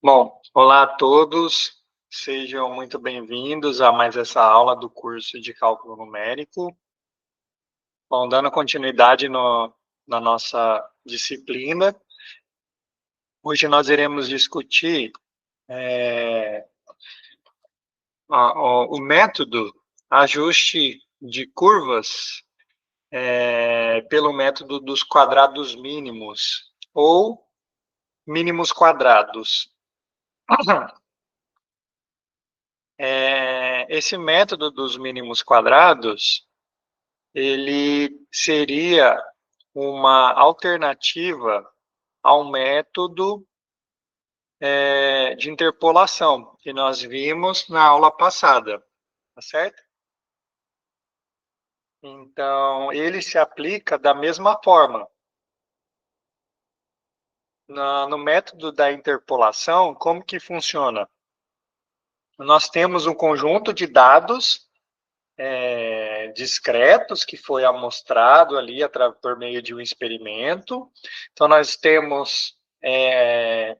Bom, olá a todos, sejam muito bem-vindos a mais essa aula do curso de Cálculo Numérico. Bom, dando continuidade na nossa disciplina, hoje nós iremos discutir o método ajuste de curvas pelo método dos quadrados mínimos ou mínimos quadrados. Esse método dos mínimos quadrados, ele seria uma alternativa ao método de interpolação que nós vimos na aula passada, tá certo? Então, ele se aplica da mesma forma. No método da interpolação, como que funciona? Nós temos um conjunto de dados discretos que foi amostrado ali por meio de um experimento. Então, nós temos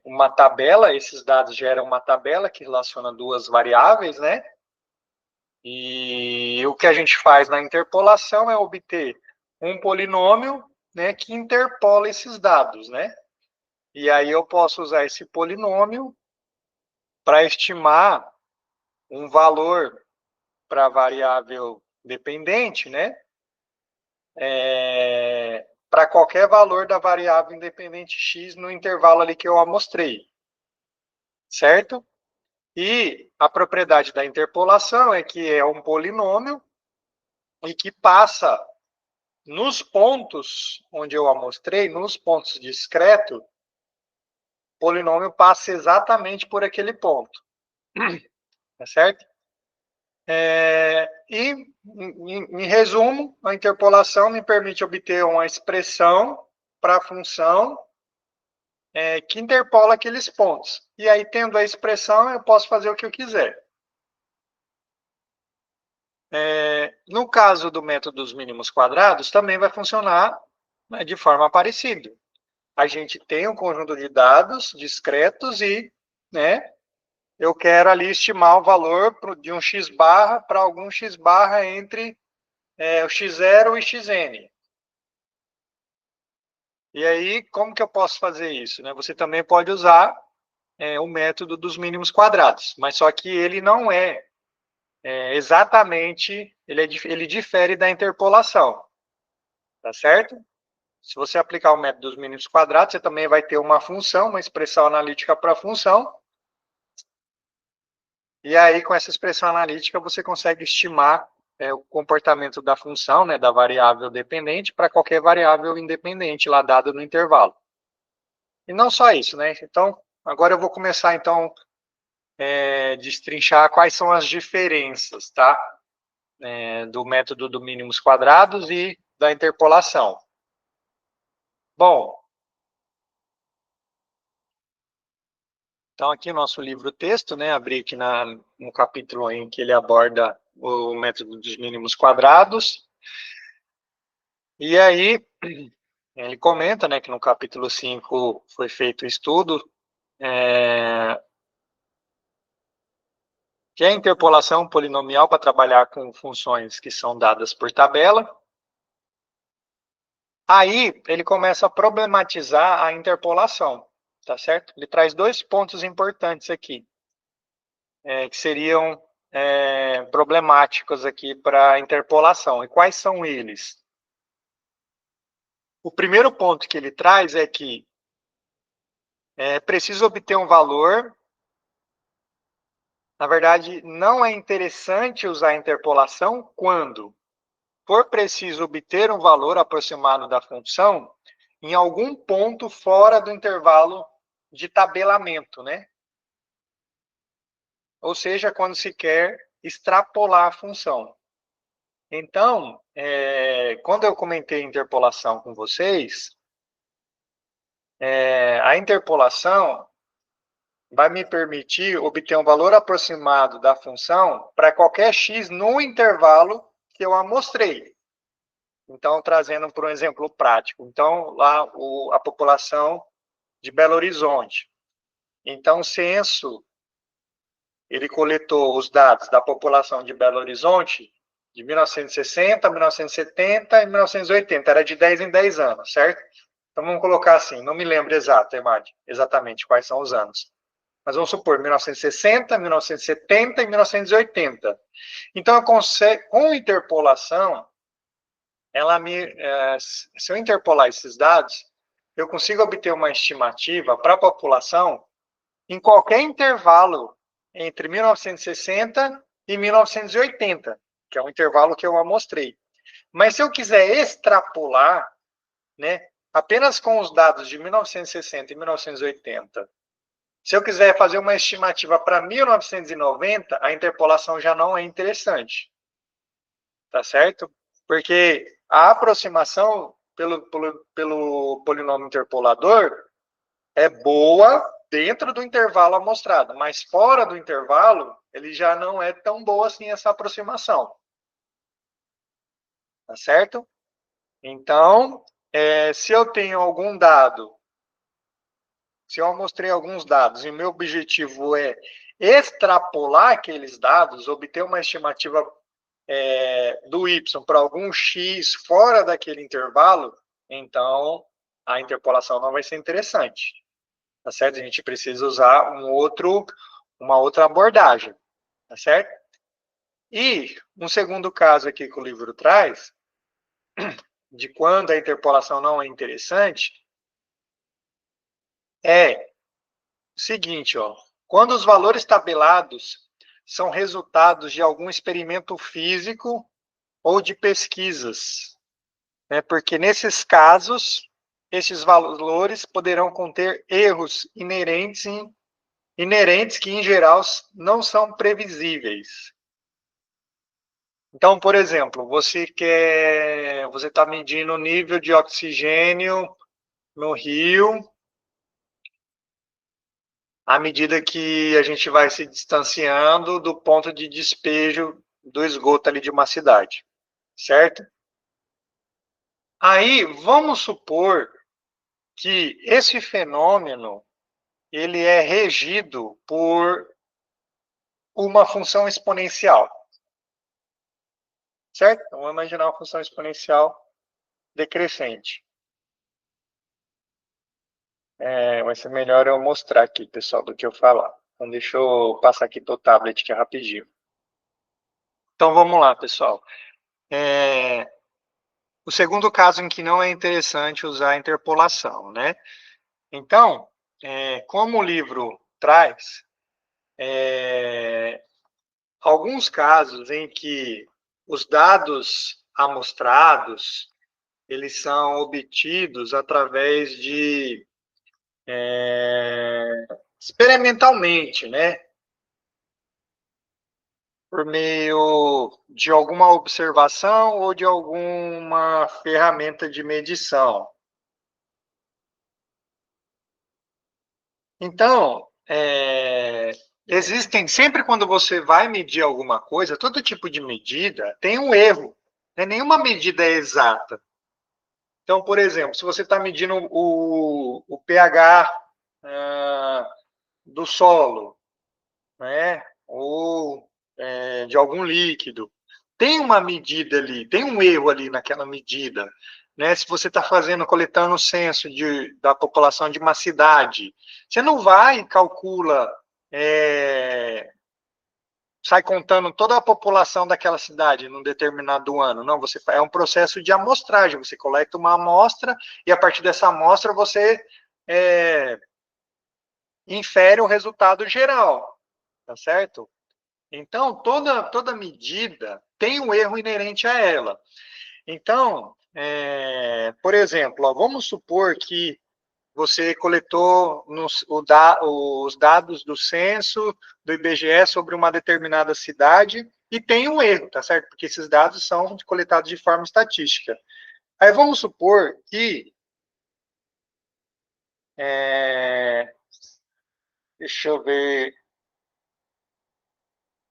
uma tabela, esses dados geram uma tabela que relaciona duas variáveis, né? E o que a gente faz na interpolação é obter um polinômio, né, que interpola esses dados, né? E aí eu posso usar esse polinômio para estimar um valor para a variável dependente, né? Para qualquer valor da variável independente x no intervalo ali que eu amostrei, certo? E a propriedade da interpolação é que é um polinômio e que passa nos pontos onde eu amostrei, nos pontos discretos, o polinômio passa exatamente por aquele ponto, tá certo? Em resumo, a interpolação me permite obter uma expressão para a função que interpola aqueles pontos. E aí, tendo a expressão, eu posso fazer o que eu quiser. No caso do método dos mínimos quadrados, também vai funcionar, né, de forma parecida. A gente tem um conjunto de dados discretos e, né, eu quero ali estimar o valor de um x barra para algum x barra entre o x0 e xn. E aí, como que eu posso fazer isso? Né? Você também pode usar o método dos mínimos quadrados, mas só que ele não exatamente, ele difere da interpolação, tá certo? Se você aplicar o método dos mínimos quadrados, você também vai ter uma função, uma expressão analítica para a função, e aí com essa expressão analítica você consegue estimar o comportamento da função, né, da variável dependente, para qualquer variável independente lá dada no intervalo. E não só isso, né? Então, agora eu vou começar, então, destrinchar quais são as diferenças, tá? Do método do mínimos quadrados e da interpolação. Bom, então aqui o nosso livro-texto, né? Abri aqui no capítulo em que ele aborda o método dos mínimos quadrados. E aí, ele comenta, né, que no capítulo 5 foi feito um estudo que é a interpolação polinomial para trabalhar com funções que são dadas por tabela. Aí, ele começa a problematizar a interpolação, tá certo? Ele traz dois pontos importantes aqui, que seriam problemáticos aqui para a interpolação. E quais são eles? O primeiro ponto que ele traz é que é preciso obter um valor. Na verdade, não é interessante usar a interpolação quando for preciso obter um valor aproximado da função em algum ponto fora do intervalo de tabelamento, né? Ou seja, quando se quer extrapolar a função. Então, quando eu comentei interpolação com vocês, a interpolação vai me permitir obter um valor aproximado da função para qualquer x no intervalo que eu amostrei. Então, trazendo para um exemplo prático. Então, lá a população de Belo Horizonte. Então, o censo, ele coletou os dados da população de Belo Horizonte de 1960, 1970 e 1980. Era de 10 em 10 anos, certo? Então, vamos colocar assim, não me lembro exatamente quais são os anos. Mas vamos supor 1960, 1970 e 1980. Então, com interpolação, se eu interpolar esses dados, eu consigo obter uma estimativa para a população em qualquer intervalo entre 1960 e 1980, que é um intervalo que eu amostrei. Mas se eu quiser extrapolar, né, apenas com os dados de 1960 e 1980, se eu quiser fazer uma estimativa para 1990, a interpolação já não é interessante. Tá certo? Porque a aproximação pelo polinômio interpolador é boa dentro do intervalo amostrado, mas fora do intervalo, ele já não é tão boa assim essa aproximação. Tá certo? Então, se eu tenho algum dado, se eu mostrei alguns dados e o meu objetivo é extrapolar aqueles dados, obter uma estimativa do y para algum x fora daquele intervalo, então a interpolação não vai ser interessante. Tá certo? A gente precisa usar uma outra abordagem. Tá certo? E um segundo caso aqui que o livro traz, de quando a interpolação não é interessante, é o seguinte, ó, quando os valores tabelados são resultados de algum experimento físico ou de pesquisas, né? Porque nesses casos, esses valores poderão conter erros inerentes que, em geral, não são previsíveis. Então, por exemplo, você está medindo o nível de oxigênio no rio, à medida que a gente vai se distanciando do ponto de despejo do esgoto ali de uma cidade, certo? Aí, vamos supor que esse fenômeno ele é regido por uma função exponencial, certo? Então, vamos imaginar uma função exponencial decrescente. Vai ser melhor eu mostrar aqui, pessoal, do que eu falar. Então, deixa eu passar aqui para o tablet, que é rapidinho. Então, vamos lá, pessoal. O segundo caso em que não é interessante usar a interpolação, né? Então, como o livro traz, alguns casos em que os dados amostrados, eles são obtidos através de experimentalmente, né? Por meio de alguma observação ou de alguma ferramenta de medição. Então, existem, sempre quando você vai medir alguma coisa, todo tipo de medida tem um erro, né? Nenhuma medida é exata. Então, por exemplo, se você está medindo o pH do solo, né? Ou de algum líquido, tem uma medida ali, tem um erro ali naquela medida. Né? Se você está coletando o censo da população de uma cidade, você não vai e calcula, sai contando toda a população daquela cidade num determinado ano. Não, é um processo de amostragem. Você coleta uma amostra e a partir dessa amostra você infere o resultado geral, tá certo? Então, toda medida tem um erro inerente a ela. Então, por exemplo, vamos supor que você coletou os dados do censo do IBGE sobre uma determinada cidade e tem um erro, tá certo? Porque esses dados são coletados de forma estatística. Aí vamos supor que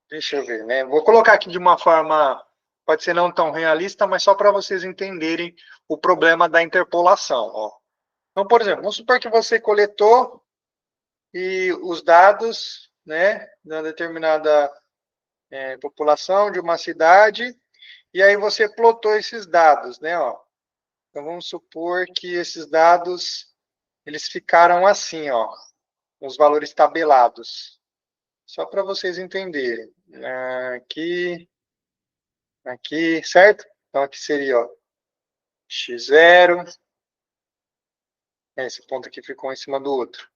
deixa eu ver, né? Vou colocar aqui de uma forma, pode ser não tão realista, mas só para vocês entenderem o problema da interpolação. Ó. Então, por exemplo, vamos supor que você coletou e os dados, né, de uma determinada população de uma cidade, e aí você plotou esses dados, né, ó. Então vamos supor que esses dados eles ficaram assim, ó, os valores tabelados. Só para vocês entenderem. Aqui, certo? Então aqui seria, ó, x0. Esse ponto aqui ficou em cima do outro.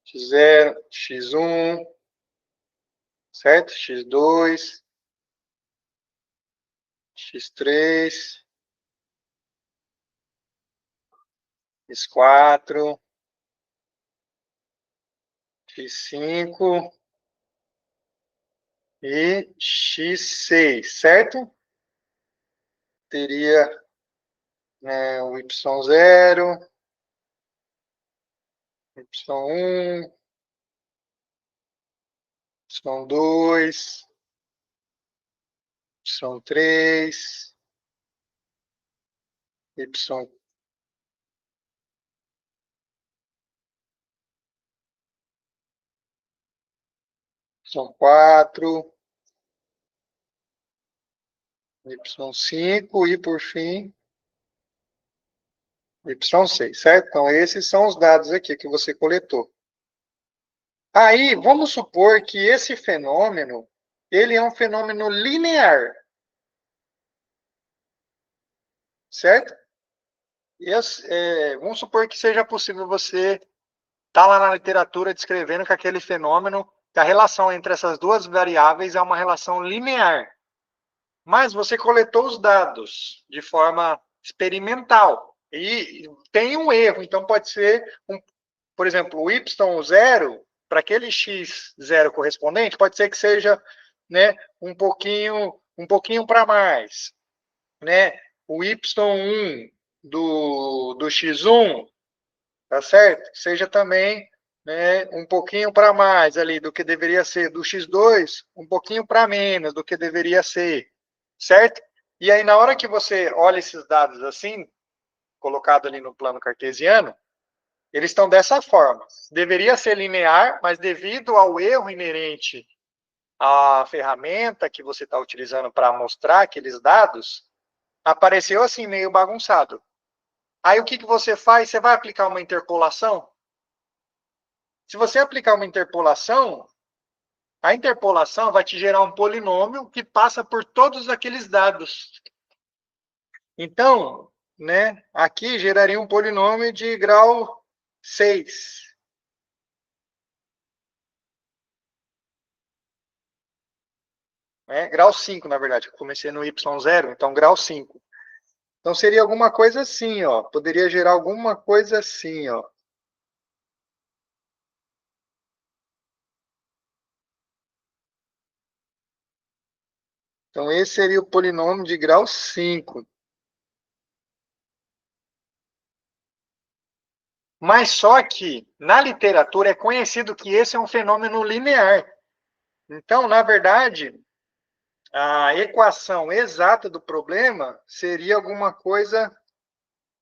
X0, x1, certo? x2, x3, x4, x5 e x6, certo? Teria, né, o y0, y1, y2, y3, y4, y5 e, por fim, y6, certo? Então, esses são os dados aqui que você coletou. Aí, vamos supor que esse fenômeno, ele é um fenômeno linear, certo? Vamos supor que seja possível você estar lá na literatura descrevendo que aquele fenômeno, que a relação entre essas duas variáveis é uma relação linear. Mas você coletou os dados de forma experimental e tem um erro. Então, pode ser, por exemplo, o y0, para aquele x0 correspondente, pode ser que seja, né, um pouquinho para mais. Né? O y1 do x1, tá certo? Seja também, né, um pouquinho para mais ali do que deveria ser. Do x2, um pouquinho para menos do que deveria ser. Certo? E aí, na hora que você olha esses dados assim, colocado ali no plano cartesiano, eles estão dessa forma. Deveria ser linear, mas devido ao erro inerente à ferramenta que você está utilizando para mostrar aqueles dados, apareceu assim, meio bagunçado. Aí, o que você faz? Você vai aplicar uma interpolação? Se você aplicar uma interpolação, a interpolação vai te gerar um polinômio que passa por todos aqueles dados. Então, né, aqui geraria um polinômio de grau 6. Né? Grau 5, na verdade. Eu comecei no y0, então grau 5. Então seria alguma coisa assim, ó. Poderia gerar alguma coisa assim, ó. Então esse seria o polinômio de grau 5. Mas só que na literatura é conhecido que esse é um fenômeno linear. Então, na verdade, a equação exata do problema seria alguma coisa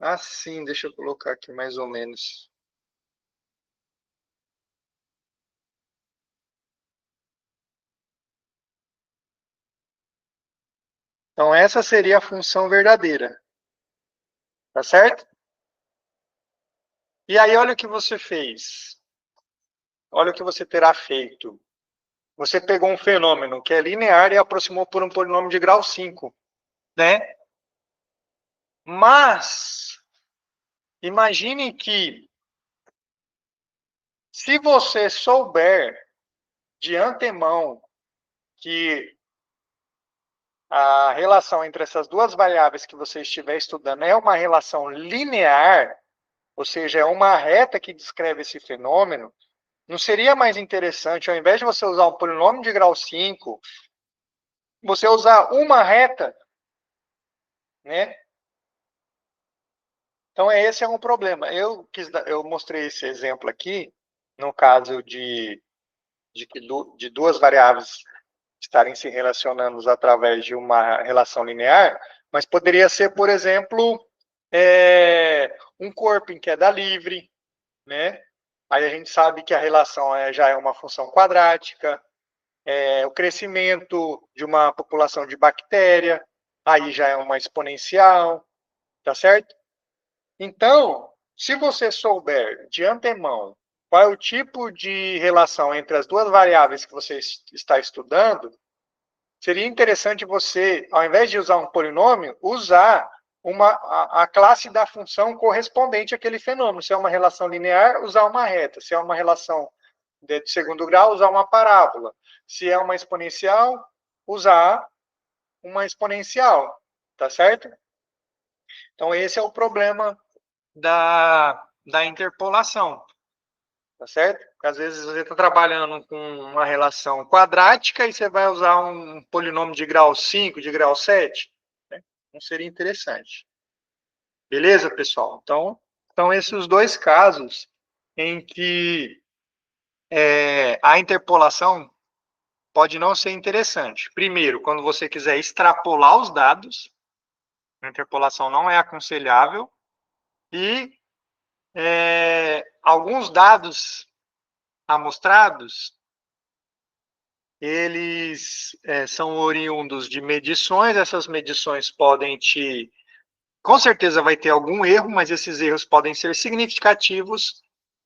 assim. Deixa eu colocar aqui mais ou menos. Então, essa seria a função verdadeira. Tá certo? E aí, olha o que você fez. Olha o que você terá feito. Você pegou um fenômeno que é linear e aproximou por um polinômio de grau 5. Né? Mas, imagine que, se você souber de antemão que a relação entre essas duas variáveis que você estiver estudando é uma relação linear, ou seja, é uma reta que descreve esse fenômeno, não seria mais interessante, ao invés de você usar um polinômio de grau 5, você usar uma reta, né? Então, esse é um problema. Eu mostrei esse exemplo aqui, no caso de duas variáveis estarem se relacionando através de uma relação linear, mas poderia ser, por exemplo, um corpo em queda livre, né? aí a gente sabe que a relação já é uma função quadrática, o crescimento de uma população de bactéria, aí já é uma exponencial, tá certo? Então, se você souber de antemão qual é o tipo de relação entre as duas variáveis que você está estudando, seria interessante você, ao invés de usar um polinômio, usar a classe da função correspondente àquele fenômeno. Se é uma relação linear, usar uma reta. Se é uma relação de segundo grau, usar uma parábola. Se é uma exponencial, usar uma exponencial. Tá certo? Então, esse é o problema da interpolação. Tá certo? Porque às vezes você está trabalhando com uma relação quadrática e você vai usar um polinômio de grau 5, de grau 7. Né? Não seria interessante. Beleza, pessoal? Então, são esses os dois casos em que a interpolação pode não ser interessante. Primeiro, quando você quiser extrapolar os dados, a interpolação não é aconselhável. E alguns dados amostrados, eles são oriundos de medições. Essas medições podem com certeza vai ter algum erro, mas esses erros podem ser significativos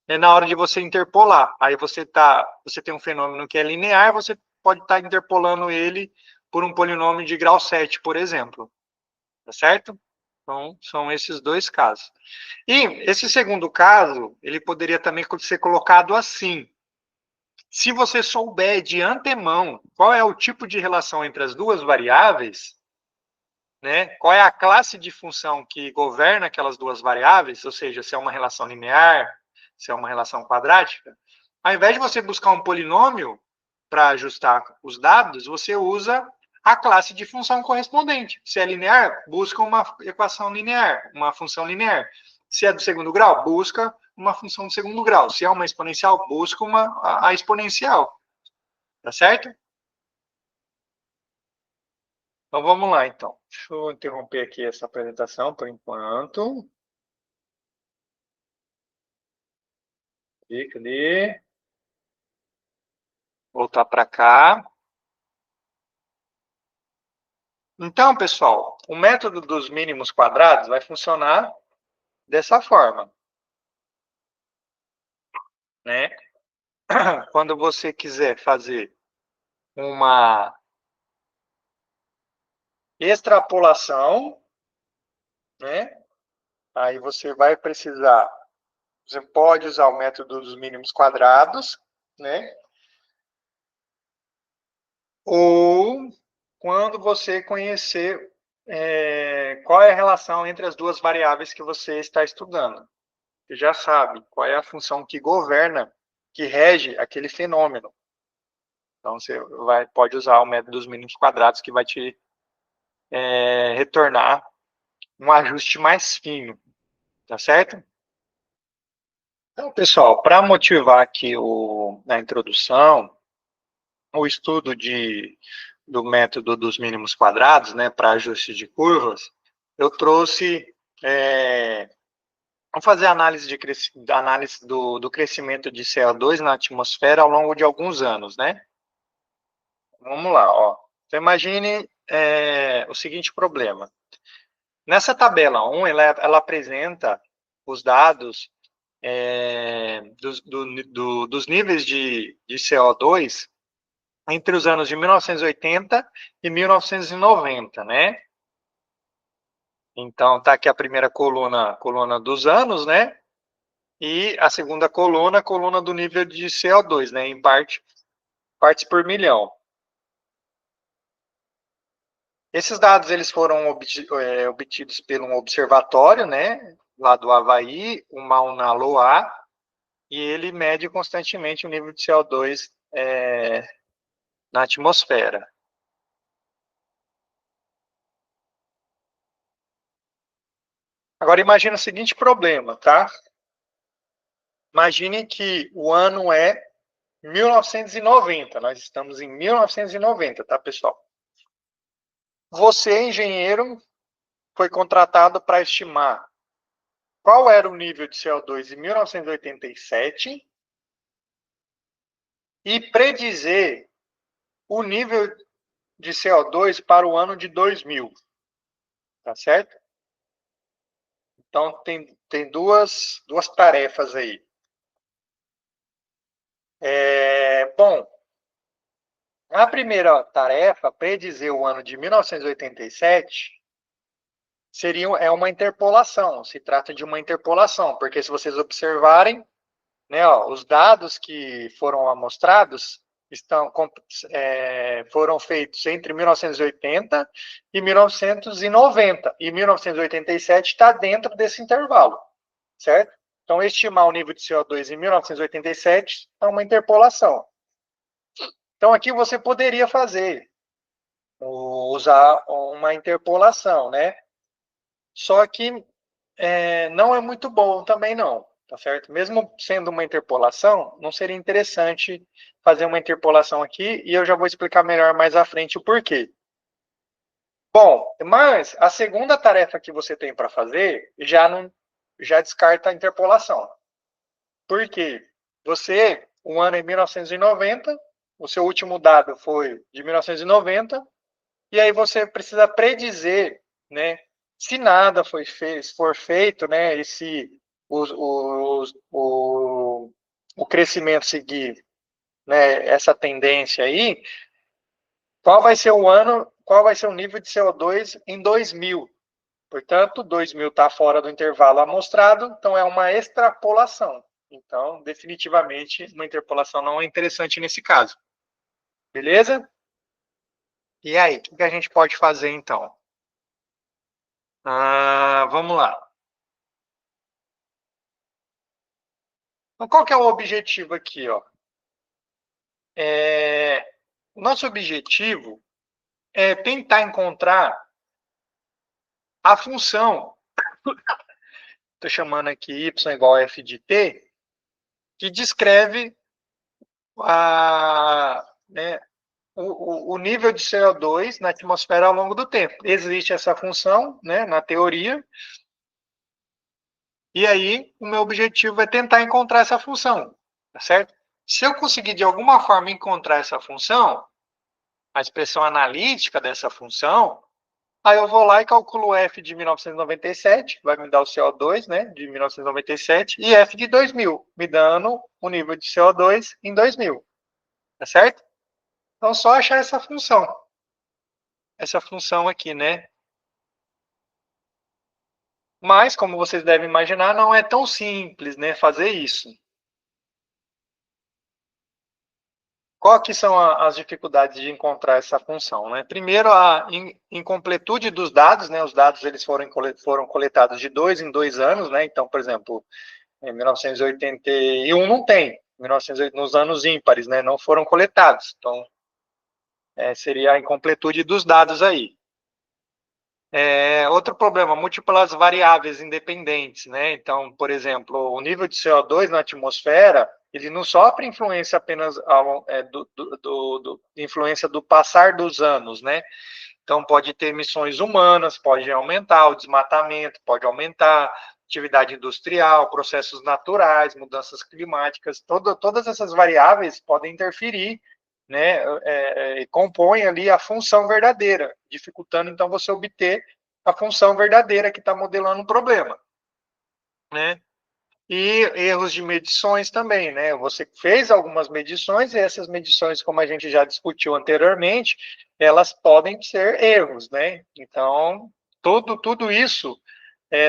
na hora de você interpolar. Aí você tem um fenômeno que é linear, você pode estar interpolando ele por um polinômio de grau 7, por exemplo. Tá certo? Então, são esses dois casos. E esse segundo caso, ele poderia também ser colocado assim. Se você souber de antemão qual é o tipo de relação entre as duas variáveis, né, qual é a classe de função que governa aquelas duas variáveis, ou seja, se é uma relação linear, se é uma relação quadrática, ao invés de você buscar um polinômio para ajustar os dados, você usa a classe de função correspondente. Se é linear, busca uma equação linear, uma função linear. Se é do segundo grau, busca uma função do segundo grau. Se é uma exponencial, busca a exponencial. Tá certo? Então, vamos lá, então. Deixa eu interromper aqui essa apresentação por enquanto. Cadê? Voltar para cá. Então, pessoal, o método dos mínimos quadrados vai funcionar dessa forma, né? Quando você quiser fazer uma extrapolação, né? Aí você vai precisar, você pode usar o método dos mínimos quadrados, né? Ou quando você conhecer qual é a relação entre as duas variáveis que você está estudando. Você já sabe qual é a função que governa, que rege aquele fenômeno. Então, você pode usar o método dos mínimos quadrados, que vai te retornar um ajuste mais fino, tá certo? Então, pessoal, para motivar aqui na introdução, o estudo do método dos mínimos quadrados, né, para ajuste de curvas, eu trouxe, vamos fazer análise do crescimento de CO2 na atmosfera ao longo de alguns anos, né? Vamos lá, ó. Então, imagine o seguinte problema. Nessa tabela 1, ela apresenta os dados dos níveis de CO2 entre os anos de 1980 e 1990, né? Então, tá aqui a primeira coluna dos anos, né? E a segunda coluna do nível de CO2, né? Em partes por milhão. Esses dados eles foram obtidos por um observatório, né? Lá do Havaí, o Mauna Loa, e ele mede constantemente o nível de CO2 na atmosfera. Agora, imagine o seguinte problema, tá? Imagine que o ano é 1990, nós estamos em 1990, tá, pessoal? Você, engenheiro, foi contratado para estimar qual era o nível de CO2 em 1987 e predizer o nível de CO2 para o ano de 2000, tá certo? Então, tem duas tarefas aí. Bom, a primeira tarefa, predizer o ano de 1987, é uma interpolação, se trata de uma interpolação, porque se vocês observarem, né, ó, os dados que foram amostrados foram feitos entre 1980 e 1990, e 1987 está dentro desse intervalo, certo? Então, estimar o nível de CO2 em 1987 é uma interpolação. Então, aqui você poderia usar uma interpolação, né? Só que não é muito bom também não, tá certo? Mesmo sendo uma interpolação, não seria interessante fazer uma interpolação aqui, e eu já vou explicar melhor mais à frente o porquê. Bom, mas a segunda tarefa que você tem para fazer já descarta a interpolação. Por quê? O ano é 1990, o seu último dado foi de 1990, e aí você precisa predizer, né, se nada for feito, né, e se o crescimento seguir, né, essa tendência aí, qual vai ser qual vai ser o nível de CO2 em 2000? Portanto, 2000 está fora do intervalo amostrado, então é uma extrapolação. Então, definitivamente, uma interpolação não é interessante nesse caso. Beleza? E aí, o que a gente pode fazer então? Vamos lá. Então, qual que é o objetivo aqui? Ó? O nosso objetivo é tentar encontrar a função, estou chamando aqui y igual a f de t, que descreve né, o nível de CO2 na atmosfera ao longo do tempo. Existe essa função, né, na teoria, e aí o meu objetivo é tentar encontrar essa função, tá certo? Se eu conseguir de alguma forma encontrar essa função, a expressão analítica dessa função, aí eu vou lá e calculo f de 1997, vai me dar o CO2, né, de 1997, e f de 2000, me dando o nível de CO2 em 2000, tá certo? Então, só achar essa função aqui, né? Mas, como vocês devem imaginar, não é tão simples, né, fazer isso. Qual que são as dificuldades de encontrar essa função, né? Primeiro, a incompletude dos dados, né? Os dados eles foram coletados de 2 em 2 anos, né? Então, por exemplo, em 1981 não tem, nos anos ímpares, né? Não foram coletados. Então, seria a incompletude dos dados aí. Outro problema, múltiplas variáveis independentes, né? Então, por exemplo, o nível de CO2 na atmosfera, ele não sofre influência apenas influência do passar dos anos, né? Então, pode ter emissões humanas, pode aumentar o desmatamento, pode aumentar atividade industrial, processos naturais, mudanças climáticas, todas essas variáveis podem interferir, né, compõem ali a função verdadeira, dificultando então você obter a função verdadeira que está modelando o problema, né? E erros de medições também, né? Você fez algumas medições e essas medições, como a gente já discutiu anteriormente, elas podem ser erros, né? Então, tudo isso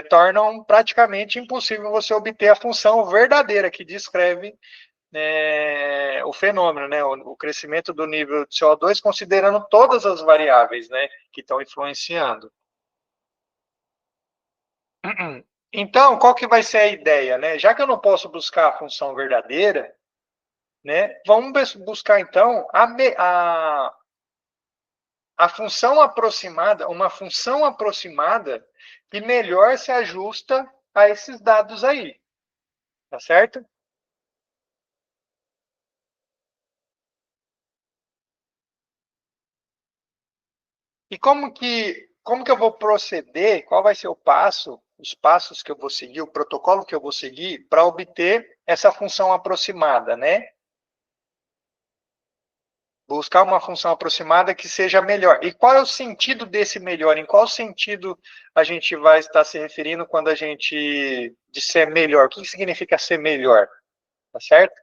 tornam praticamente impossível você obter a função verdadeira que descreve o fenômeno, né, o crescimento do nível de CO2, considerando todas as variáveis, né, que estão influenciando. Então, qual que vai ser a ideia, né? Já que eu não posso buscar a função verdadeira, né, vamos buscar então a função aproximada, uma função aproximada que melhor se ajusta a esses dados aí, tá certo? E como que eu vou proceder? Qual vai ser os passos que eu vou seguir, o protocolo que eu vou seguir para obter essa função aproximada, né? Buscar uma função aproximada que seja melhor. E qual é o sentido desse melhor? Em qual sentido a gente vai estar se referindo quando a gente disser melhor? O que significa ser melhor? Tá certo?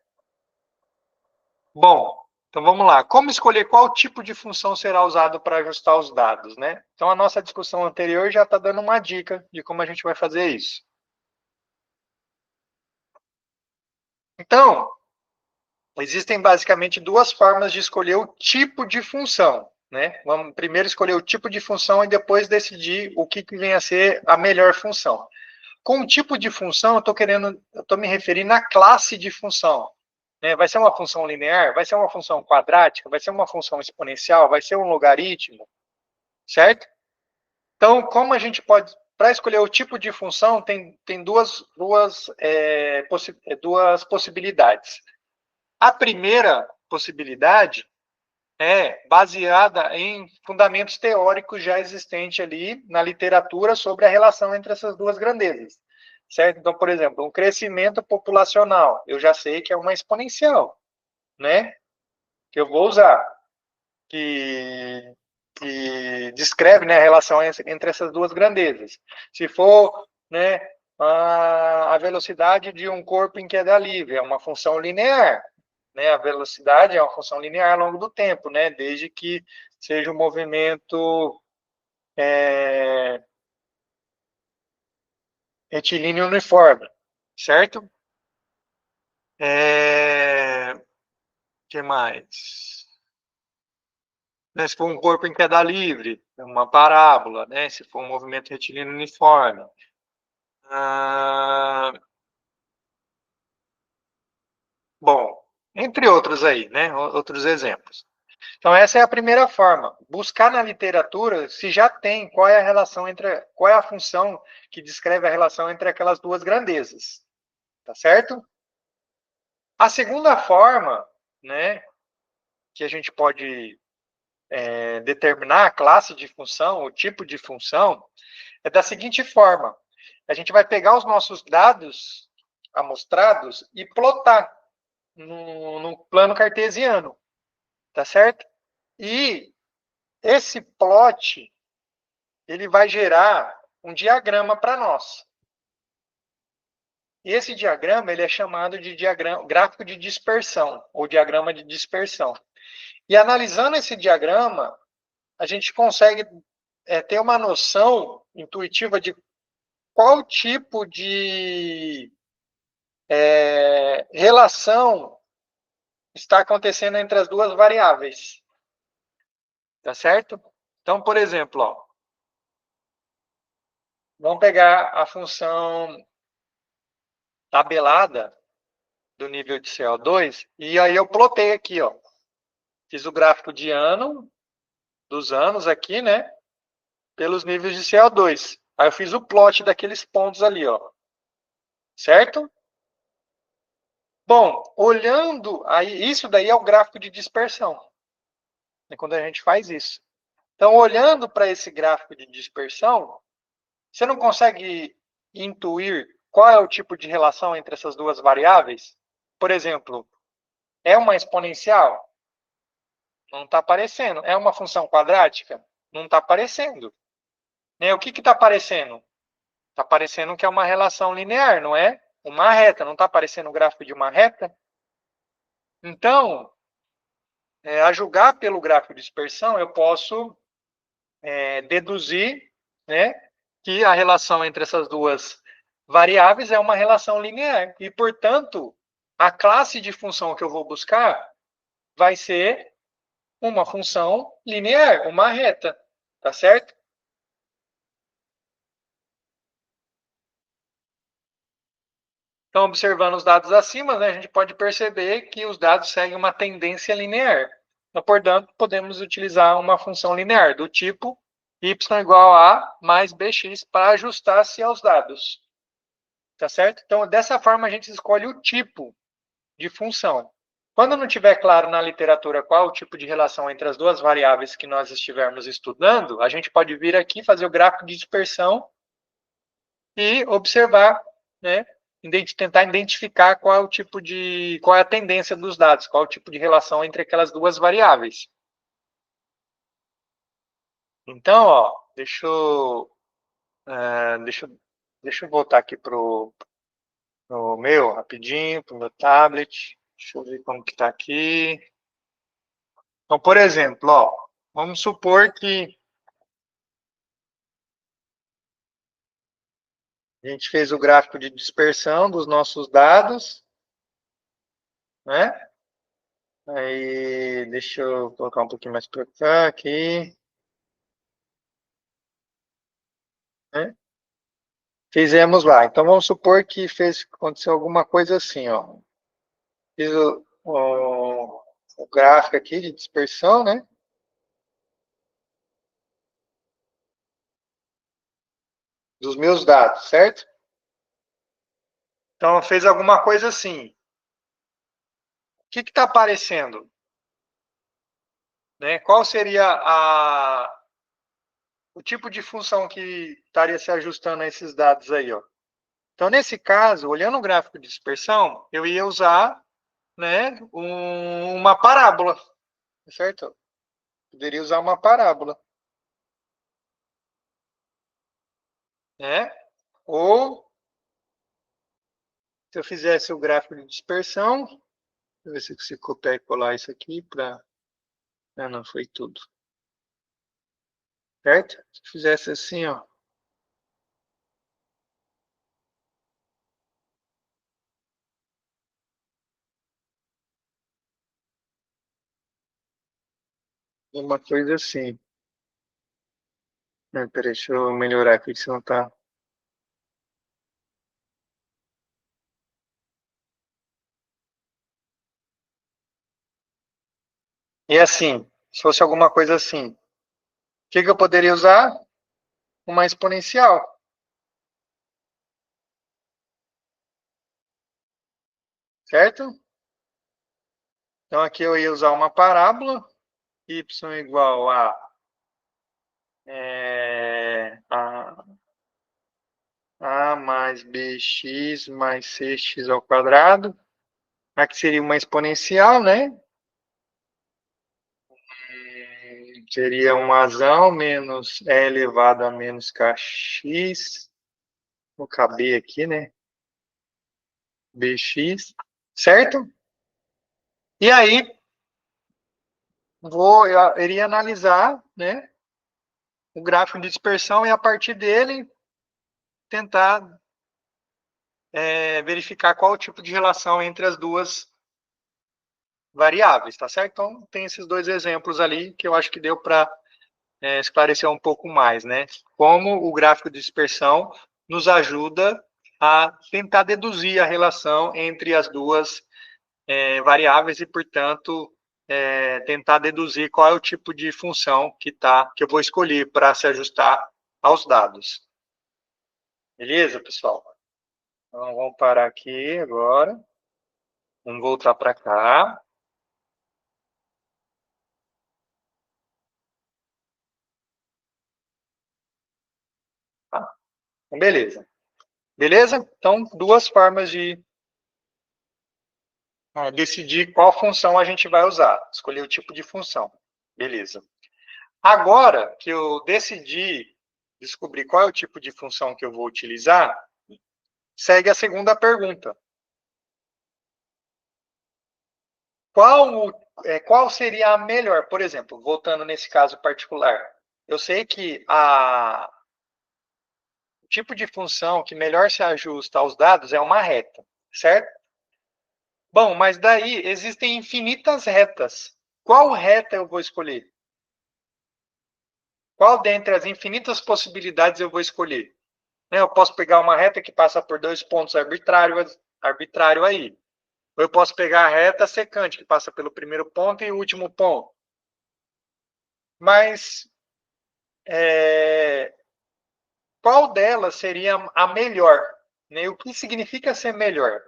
Bom, então vamos lá. Como escolher qual tipo de função será usado para ajustar os dados, né? Então a nossa discussão anterior já está dando uma dica de como a gente vai fazer isso. Então, existem basicamente duas formas de escolher o tipo de função, né? Vamos primeiro escolher o tipo de função e depois decidir o que vem a ser a melhor função. Com o tipo de função, eu estou me referindo à classe de função. Né? Vai ser uma função linear? Vai ser uma função quadrática? Vai ser uma função exponencial? Vai ser um logaritmo? Certo? Então, como a gente pode... Para escolher o tipo de função, tem duas possibilidades. A primeira possibilidade é baseada em fundamentos teóricos já existentes ali na literatura sobre a relação entre essas duas grandezas. Certo? Então, por exemplo, um crescimento populacional, eu já sei que é uma exponencial, né? Que eu vou usar, que descreve, né, a relação entre essas duas grandezas. Se for, né, a velocidade de um corpo em queda livre, é uma função linear, né? A velocidade é uma função linear ao longo do tempo, né? Desde que seja um movimento retilíneo uniforme, certo? Que mais? Né, se for um corpo em queda livre, é uma parábola, né? Se for um movimento retilíneo uniforme. Bom, entre outros aí, né? Outros exemplos. Então, essa é a primeira forma. Buscar na literatura se já tem qual é a relação entre, qual é a função que descreve a relação entre aquelas duas grandezas. Tá certo? A segunda forma, né, que a gente pode determinar a classe de função, o tipo de função, é da seguinte forma. A gente vai pegar os nossos dados amostrados e plotar no plano cartesiano. Tá certo? E esse plot, ele vai gerar um diagrama para nós. E esse diagrama, ele é chamado de gráfico de dispersão, ou diagrama de dispersão. E analisando esse diagrama, a gente consegue ter uma noção intuitiva de qual tipo de relação está acontecendo entre as duas variáveis. Tá certo? Então, por exemplo, ó, vamos pegar a função tabelada do nível de CO2, e aí eu plotei aqui, ó. Fiz o gráfico de ano, dos anos aqui, né? Pelos níveis de CO2. Aí eu fiz o plot daqueles pontos ali, ó. Certo? Bom, olhando, aí, isso daí é o gráfico de dispersão. É quando a gente faz isso. Então, olhando para esse gráfico de dispersão, você não consegue intuir qual é o tipo de relação entre essas duas variáveis? Por exemplo, é uma exponencial? Não está aparecendo. É uma função quadrática? Não está aparecendo. O que está aparecendo? Está aparecendo que é uma relação linear, não é? Uma reta. Não está aparecendo o gráfico de uma reta? Então, a julgar pelo gráfico de dispersão, eu posso deduzir, né, que a relação entre essas duas variáveis é uma relação linear. E, portanto, a classe de função que eu vou buscar vai ser uma função linear, uma reta. Tá certo? Então, observando os dados acima, né, a gente pode perceber que os dados seguem uma tendência linear. Então, portanto, podemos utilizar uma função linear do tipo y igual a mais bx para ajustar-se aos dados. Tá certo? Então, dessa forma, a gente escolhe o tipo de função. Quando não tiver claro na literatura qual o tipo de relação entre as duas variáveis que nós estivermos estudando, a gente pode vir aqui fazer o gráfico de dispersão e observar, né, tentar identificar qual é o tipo de, qual é a tendência dos dados, qual é o tipo de relação entre aquelas duas variáveis. Então, ó, deixa eu voltar aqui pro meu rapidinho, pro meu tablet. Deixa eu ver como que tá aqui. Então, por exemplo, ó, vamos supor que a gente fez o gráfico de dispersão dos nossos dados, né? Aí, deixa eu colocar um pouquinho mais para cá, aqui, né? Fizemos lá. Então, vamos supor que aconteceu alguma coisa assim, ó. Fiz o gráfico aqui de dispersão, né? Dos meus dados, certo? Então, fez alguma coisa assim. O que está aparecendo? Né? Qual seria o tipo de função que estaria se ajustando a esses dados aí, ó? Então, nesse caso, olhando o gráfico de dispersão, eu ia usar, né, uma parábola, certo? Poderia usar uma parábola, né? Ou, se eu fizesse o gráfico de dispersão, deixa eu ver se eu copiar e colar isso aqui para... Ah, não, foi tudo. Certo? Se eu fizesse assim, ó. Uma coisa assim. Peraí, deixa eu melhorar aqui, que senão tá... E assim, se fosse alguma coisa assim, o que eu poderia usar? Uma exponencial, certo? Então aqui eu ia usar uma parábola, y igual a mais bx mais cx ao quadrado. Aqui seria uma exponencial, né? Seria um azão menos e elevado a menos kx. Vou caber aqui, né? Bx, certo? E aí, eu iria analisar, né, o gráfico de dispersão e a partir dele tentar verificar qual o tipo de relação entre as duas variáveis, tá certo? Então, tem esses dois exemplos ali que eu acho que deu para esclarecer um pouco mais, né? Como o gráfico de dispersão nos ajuda a tentar deduzir a relação entre as duas variáveis e, portanto, tentar deduzir qual é o tipo de função que eu vou escolher para se ajustar aos dados. Beleza, pessoal? Então, vamos parar aqui agora. Vamos voltar para cá. Tá? Então, beleza. Beleza? Então, duas formas de decidir qual função a gente vai usar. Escolher o tipo de função. Beleza. Agora que eu decidi descobrir qual é o tipo de função que eu vou utilizar, segue a segunda pergunta. Qual seria a melhor? Por exemplo, voltando nesse caso particular, eu sei que o tipo de função que melhor se ajusta aos dados é uma reta, certo? Bom, mas daí existem infinitas retas. Qual reta eu vou escolher? Qual dentre as infinitas possibilidades eu vou escolher? Eu posso pegar uma reta que passa por dois pontos arbitrário aí. Ou eu posso pegar a reta secante, que passa pelo primeiro ponto e o último ponto. Mas qual delas seria a melhor? Né? O que significa ser melhor?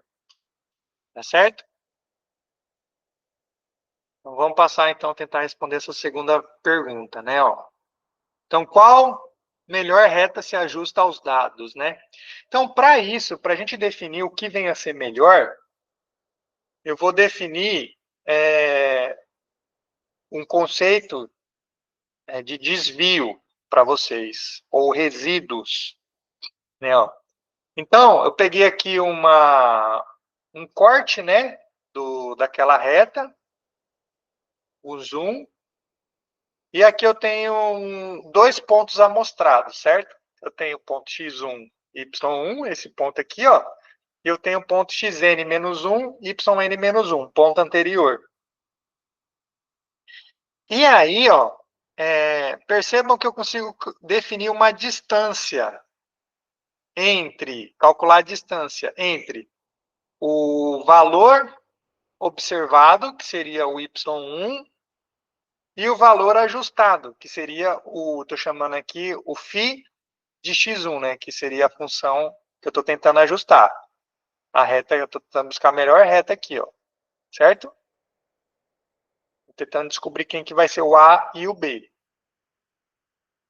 Tá certo? Então, vamos passar, então, a tentar responder essa segunda pergunta, né? Ó. Então, qual melhor reta se ajusta aos dados, né? Então, para isso, para a gente definir o que vem a ser melhor, eu vou definir um conceito de desvio para vocês, ou resíduos, né? Ó. Então, eu peguei aqui um corte, né, daquela reta, o zoom, e aqui eu tenho dois pontos amostrados, certo? Eu tenho o ponto x1, y1, esse ponto aqui, ó, e eu tenho o ponto xn-1, yn-1, ponto anterior. E aí, ó, percebam que eu consigo definir uma distância calcular a distância entre o valor observado, que seria o y1, e o valor ajustado, que seria estou chamando aqui o φ de x1, né, que seria a função que eu estou tentando ajustar. A reta, eu estou tentando buscar a melhor reta aqui, ó, certo? Tô tentando descobrir quem que vai ser o A e o B.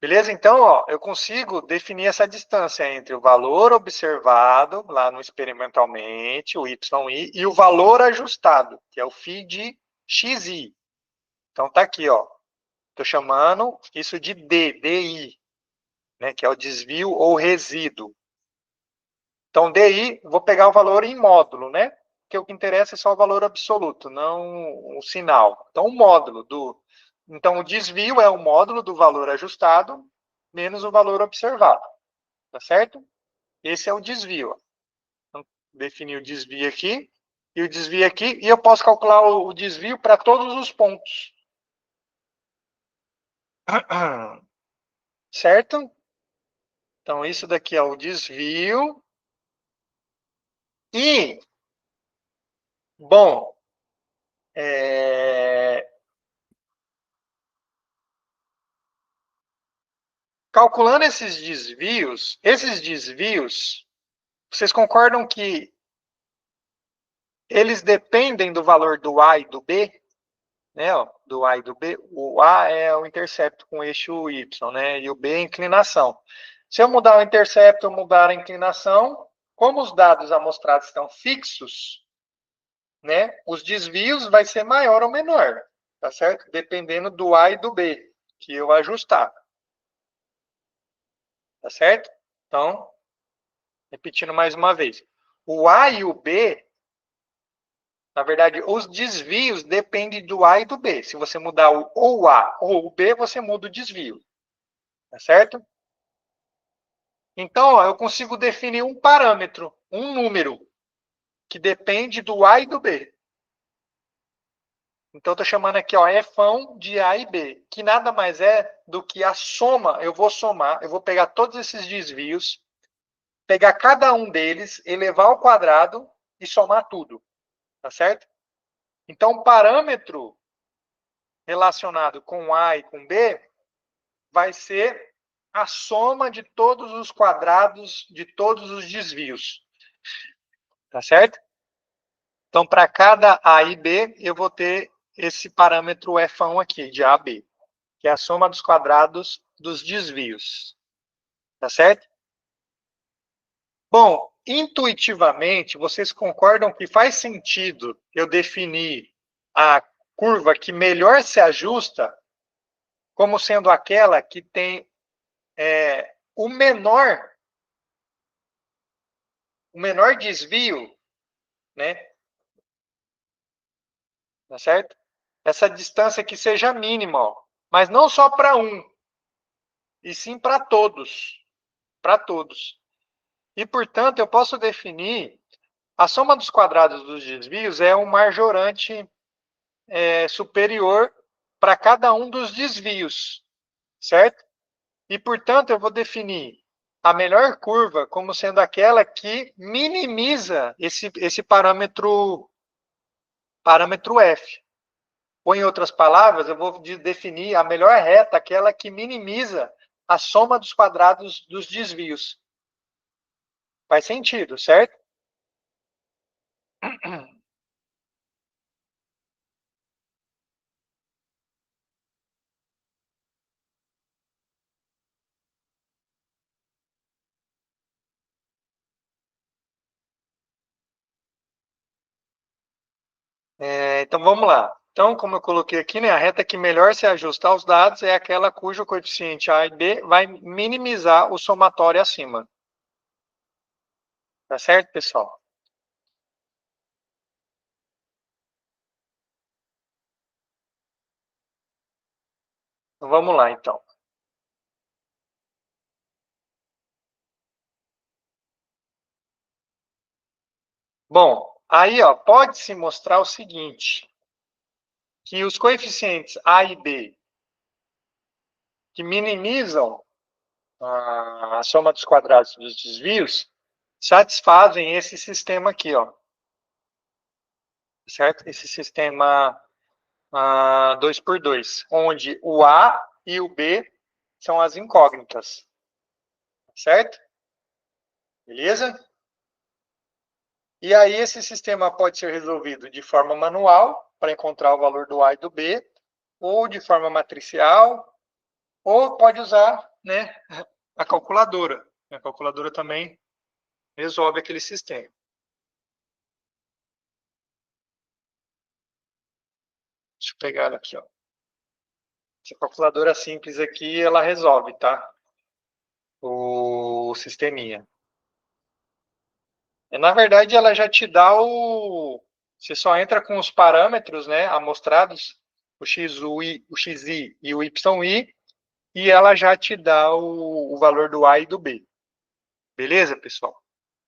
Beleza? Então, ó, eu consigo definir essa distância entre o valor observado, lá no experimentalmente, o YI, e o valor ajustado, que é o φ de XI. Então, tá aqui, ó. Estou chamando isso de DI, né, que é o desvio ou resíduo. Então, DI, vou pegar o valor em módulo, né? Porque o que interessa é só o valor absoluto, não o sinal. Então, o módulo Então, o desvio é o módulo do valor ajustado menos o valor observado, tá certo? Esse é o desvio. Então, defini o desvio aqui e o desvio aqui, e eu posso calcular o desvio para todos os pontos. Certo? Então, isso daqui é o desvio. E, bom, calculando esses desvios, vocês concordam que eles dependem do valor do A e do B? Né, ó, do A e do B. O A é o intercepto com eixo Y, né? E o B é a inclinação. Se eu mudar o intercepto ou mudar a inclinação, como os dados amostrados estão fixos, né? Os desvios vai ser maior ou menor, tá certo? Dependendo do A e do B, que eu ajustar. Tá certo? Então, repetindo mais uma vez. O A e o B, na verdade, os desvios dependem do A e do B. Se você mudar ou o A ou o B, você muda o desvio. Tá certo? Então, ó, eu consigo definir um parâmetro, um número, que depende do A e do B. Então, estou chamando aqui, ó, Fão de A e B, que nada mais é do que a soma. Eu vou somar, eu vou pegar todos esses desvios, pegar cada um deles, elevar ao quadrado e somar tudo. Tá certo? Então, o parâmetro relacionado com A e com B vai ser a soma de todos os quadrados de todos os desvios. Tá certo? Então, para cada A e B, eu vou ter esse parâmetro F1 aqui, de A a B, que é a soma dos quadrados dos desvios. Tá certo? Bom, intuitivamente, vocês concordam que faz sentido eu definir a curva que melhor se ajusta como sendo aquela que tem o menor desvio, né? Tá certo? Essa distância que seja mínima, ó, mas não só para um, e sim para todos. Para todos. E, portanto, eu posso definir a soma dos quadrados dos desvios é um majorante superior para cada um dos desvios, certo? E, portanto, eu vou definir a melhor curva como sendo aquela que minimiza esse parâmetro F. Ou, em outras palavras, eu vou definir a melhor reta, aquela que minimiza a soma dos quadrados dos desvios. Faz sentido, certo? Então, vamos lá. Então, como eu coloquei aqui, né, a reta que melhor se ajusta aos dados é aquela cujo coeficiente A e B vai minimizar o somatório acima. Tá certo, pessoal? Então, vamos lá, então. Bom, aí, ó, pode-se mostrar o seguinte, que os coeficientes A e B que minimizam a soma dos quadrados dos desvios satisfazem esse sistema aqui, ó. Certo? Esse sistema 2 por 2, onde o A e o B são as incógnitas. Certo? Beleza? E aí esse sistema pode ser resolvido de forma manual, para encontrar o valor do A e do B, ou de forma matricial, ou pode usar, né, a calculadora. A calculadora também resolve aquele sistema. Deixa eu pegar ela aqui, ó. Essa calculadora simples aqui, ela resolve, tá? O sisteminha. Na verdade, ela já te dá o... Você só entra com os parâmetros, né, amostrados, o x, o xi e o yi, e ela já te dá o valor do A e do B. Beleza, pessoal?